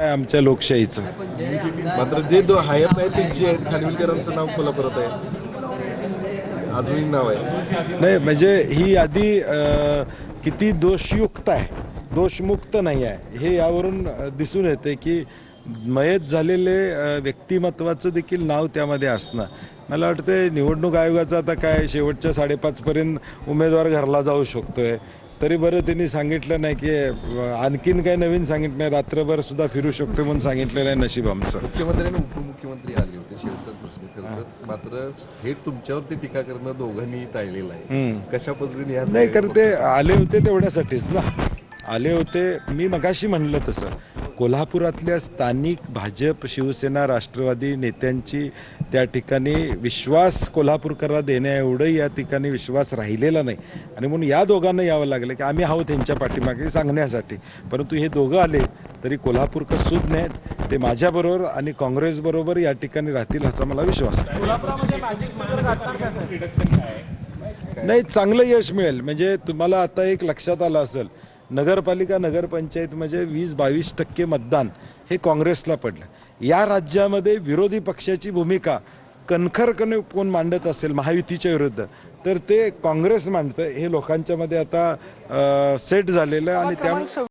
आमच्या लोकशाहीचं. मात्र जे हयात नाही त्यांची आहेत, खानविलकरांचं नाव कोल्हापुरात आहे, अजूनही नाव आहे. नाही म्हणजे ही यादी किती दोषयुक्त आहे, दोषमुक्त नाही आहे हे यावरून दिसून येते की मयत झालेले व्यक्तिमत्वाचं देखील नाव त्यामध्ये असणं. मला वाटतं निवडणूक आयोगाचं आता काय शेवटच्या 5:30पर्यंत उमेदवार घरला जाऊ शकतोय, तरी बरं त्यांनी सांगितलं नाही की आणखीन काय नवीन सांगितलं नाही, रात्रभर सुद्धा फिरू शकतो म्हणून सांगितलेलं आहे. नशीब आमचं. मुख्यमंत्री आणि उपमुख्यमंत्री आले होते, शेवटचाच प्रश्न करतात, मात्र थेट तुमच्यावरती टीका करणं दोघांनी टाळलेलं आहे. कशा पद्धतीने नाही कारण ते आले होते तेवढ्यासाठीच ना, आले होते. मी मगाशी म्हणलं तसं कोल्हापुरातल्या स्थानिक भाजप, शिवसेना, राष्ट्रवादी नेत्यांची त्या ठिकाणी विश्वास कोल्हापूरकरांना देण्या एवढं या ठिकाणी विश्वास राहिलेला नाही, आणि म्हणून या दोघांना यावं लागलं की आम्ही आहोत त्यांच्या पाठीमागे सांगण्यासाठी. परंतु हे दोघं आले तरी कोल्हापूरकर सुज्ञ आहेत, ते माझ्याबरोबर आणि काँग्रेसबरोबर या ठिकाणी राहतील ह्याचा मला विश्वास आहे. नाही चांगलं यश मिळेल. म्हणजे तुम्हाला आता एक लक्षात आलं असेल, नगरपालिका नगरपंचायत म्हणजे 20-22% मतदान हे काँग्रेसला पडलं. या राज्यामध्ये विरोधी पक्षाची भूमिका कणखरपणे कोण मांडत असेल महायुतीच्या विरुद्ध, तर ते काँग्रेस मांडतं. हे लोकांच्या मध्ये आता सेट झालेलं आहे आणि त्यामुळे